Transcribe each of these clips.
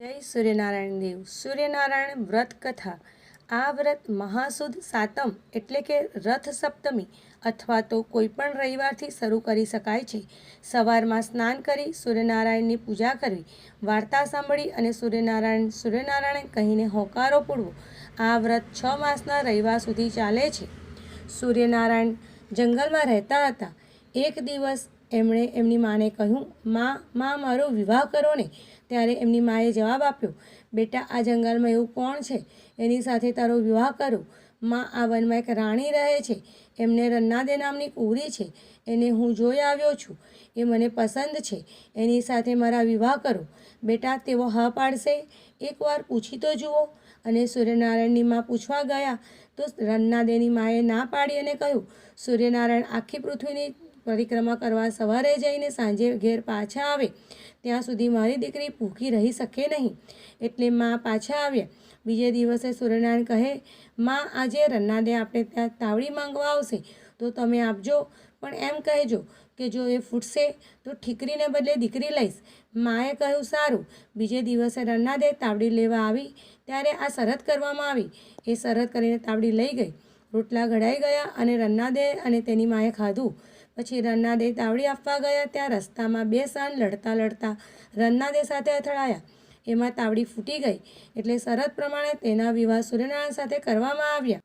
જય સૂર્યનારાયણ દેવ. સૂર્યનારાયણ વ્રત કથા. આ વ્રત મહાસુદ સાતમ એટલે કે રથ સપ્તમી અથવા તો કોઈપણ રવિવારથી શરૂ કરી શકાય છે. સવારમાં સ્નાન કરી સૂર્યનારાયણની પૂજા કરવી, વાર્તા સાંભળી અને સૂર્યનારાયણ કહીને હોંકારો પૂરવો. આ વ્રત 6 માસના રવિવાર સુધી ચાલે છે. સૂર્યનારાયણ જંગલમાં રહેતા હતા. એક દિવસ એમણે એમની માને કહ્યું, માં મારો વિવાહ કરો ને. ત્યારે એમની માએ જવાબ આપ્યો, બેટા, આ જંગલમાં એવું કોણ છે એની સાથે તારો વિવાહ કરું? માં, આ વનમાં એક રાણી રહે છે, એમને રન્નાદે નામની કુંવરી છે, એને હું જોઈ આવ્યો છું, એ મને પસંદ છે, એની સાથે મારા વિવાહ કરો. બેટા, તેઓ હા પાડશે? એકવાર પૂછી તો જુઓ. અને સૂર્યનારાયણની માં પૂછવા ગયા તો રન્નાદેની માએ ના પાડી અને કહ્યું, સૂર્યનારાયણ આખી પૃથ્વીની પરિક્રમા કરવા સવારે જઈને સાંજે ઘેર પાછા આવે ત્યાં સુધી મારી દીકરી ભૂખી રહી શકે નહીં. એટલે માં પાછા આવ્યા. બીજે દિવસે સૂર્યનારાયણ કહે, માં, આજે રન્નાદે આપણે ત્યાં તાવડી માંગવા આવશે તો તમે આપજો, પણ એમ કહેજો કે જો એ ફૂટશે તો ઠીકરીને બદલે દીકરી લઈશ. માએ કહ્યું, સારું. બીજે દિવસે રન્નાદે તાવડી લેવા આવી ત્યારે આ શરત કરવામાં આવી. એ શરત કરીને તાવડી લઈ ગઈ. રોટલા ઘડાઈ ગયા અને રન્નાદે અને તેની માએ ખાધું. પછી રન્નાદે તાવડી આપવા ગયા ત્યાં રસ્તામાં 2 સાંડ લડતા રન્નાદે સાથે અથડાયા. એમાં તાવડી ફૂટી ગઈ. એટલે શરત પ્રમાણે તેના વિવાહ સૂર્યનારાયણ સાથે કરવામાં આવ્યા.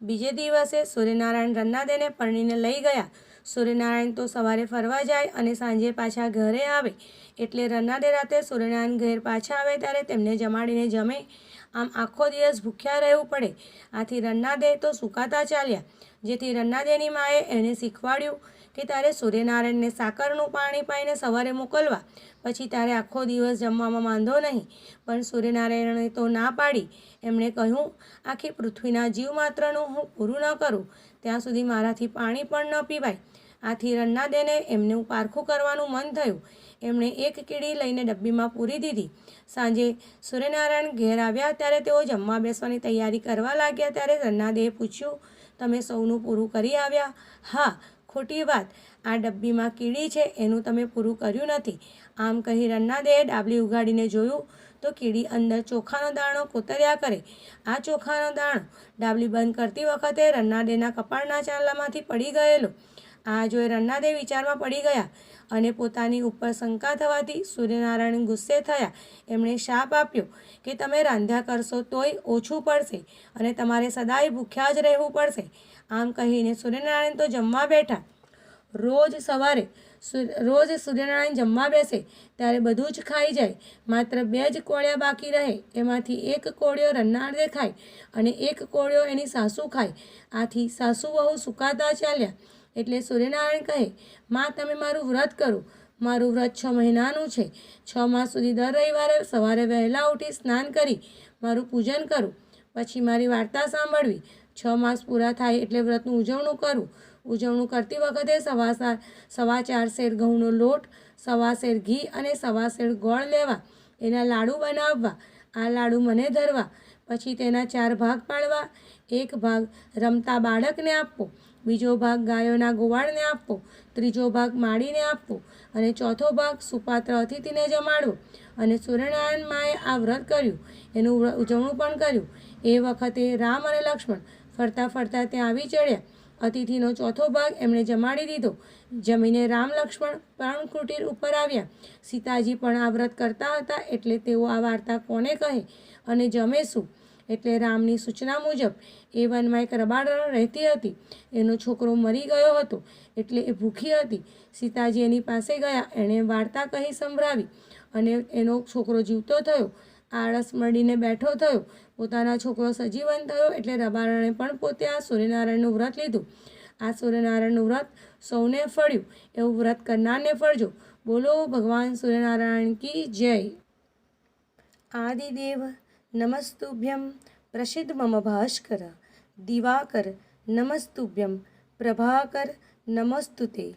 બીજે દિવસે સૂર્યનારાયણ રન્નાદેને પરણીને લઈ ગયા. સૂર્યનારાયણ તો સવારે ફરવા જાય અને સાંજે પાછા ઘરે આવે. એટલે રન્નાદે રાતે સૂર્યનારાયણ ઘેર પાછા આવે ત્યારે તેમને જમાડીને જમે. આમ આખો દિવસ ભૂખ્યા રહેવું પડે. આથી રન્નાદે તો સુકાતા ચાલ્યા. જેથી રન્નાદેની માએ એને શીખવાડ્યું કે તારે સૂર્યનારાયણને સાકરનું પાણી પાઈને સવારે મોકલવા, પછી તારે આખો દિવસ જમવામાં વાંધો નહીં. પણ સૂર્યનારાયણે તો ના પાડી. એમણે કહ્યું, આખી પૃથ્વીના જીવમાત્રનું હું પૂરું ન કરું ત્યાં સુધી મારાથી પાણી પણ ન પીવાય. આથી રન્નાદેને એમનું પારખું કરવાનું મન થયું. એમણે એક કીડી લઈને ડબ્બીમાં પૂરી દીધી. સાંજે સૂર્યનારાયણ ઘેર આવ્યા ત્યારે તેઓ જમવા બેસવાની તૈયારી કરવા લાગ્યા ત્યારે રન્નાદેએ પૂછ્યું, તમે સૌનું પૂરું કરી આવ્યા? હા. ખોટી વાત, આ ડબ્બીમાં કીડી છે એનું તમે પૂરું કર્યું નથી. આમ કહી રન્નાદેએ ડાબલી ઉગાડીને જોયું તો કીડી અંદર ચોખાનો દાણો કોતર્યા કરે. આ ચોખાનો દાણો ડાબલી બંધ કરતી વખતે રન્નાદેના કપાળના ચાંદલામાંથી પડી ગયેલો. આ જોઈ રન્નાદે વિચારમાં પડી ગયા અને પોતાની ઉપર શંકા થવાથી સૂર્યનારાયણ ગુસ્સે થયા. એમણે શાપ આપ્યો કે તમે રાંધ્યા કરશો તોય ઓછું પડશે અને તમારે સદાય ભૂખ્યા જ રહેવું પડશે. આમ કહીને સૂર્યનારાયણ તો જમવા બેઠા. રોજ સૂર્યનારાયણ જમવા બેસે ત્યારે બધું જ ખાઈ જાય. માત્ર 2 જ કોળિયા બાકી રહે. એમાંથી એક કોળિયો રન્નાદે ખાય અને એક કોળિયો એની સાસુ ખાય. આથી સાસુ વહુ સુકાતા ચાલ્યા. એટલે સૂર્યનારાયણ કહે, માં, તમે મારું વ્રત કરો. મારું વ્રત 6 મહિનાનું છે. 6 માસ સુધી દર રવિવારે સવારે વહેલા ઉઠી સ્નાન કરી મારું પૂજન કરું. પછી મારી વાર્તા સાંભળવી. 6 માસ પૂરા થાય એટલે વ્રતનું ઉજવણું કરું. ઉજવણું કરતી વખતે 4.25 શેર ઘઉંનો લોટ, 1.25 શેર ઘી અને 1.25 શેર ગોળ લેવા. એના લાડુ બનાવવા. આ લાડુ મને ધરવા. પછી તેના 4 ભાગ પાડવા. એક ભાગ રમતા બાળકને આપવો, બીજો ભાગ ગાયોના ગોવાળને આપવો, ત્રીજો ભાગ માળીને આપવો અને ચોથો ભાગ સુપાત્ર અતિથિને જમાડવો. અને સૂર્યનારાયણ માએ આ વ્રત કર્યું. એનું ઉજવણું પણ કર્યું. એ વખતે રામ અને લક્ષ્મણ ફરતા ત્યાં આવી ચડ્યા. અતિથિનો ચોથો ભાગ એમણે જમાડી દીધો. જમીને રામ લક્ષ્મણ પર્ણકુટીર ઉપર આવ્યા. સીતાજી પણ આ વ્રત કરતા હતા. એટલે તેઓ આ વાર્તા કોને કહે અને જમે શું? એટલે રામની સૂચના મુજબ એ વનમાં એક રબારણ રહેતી હતી. એનો છોકરો મરી ગયો હતો એટલે એ ભૂખી હતી. સીતાજી એની પાસે ગયા. એણે વાર્તા કહી સંભળાવી અને એનો છોકરો જીવતો થયો. આળસ મળીને બેઠો થયો. પોતાના છોકરો સજીવન થયો. એટલે રબારણે પણ પોતે આ સૂર્યનારાયણનું વ્રત લીધું. આ સૂર્યનારાયણનું વ્રત સૌને ફળ્યું. એવું વ્રત કરનારને ફળજો. બોલો ભગવાન સૂર્યનારાયણ કી જય. આદિદેવ નમસ્તુભ્યમ પ્રસિદ્ધ મમ ભાસ્કર. દિવાકર નમસ્તુભ્યમ પ્રભાકર નમસ્તુતે.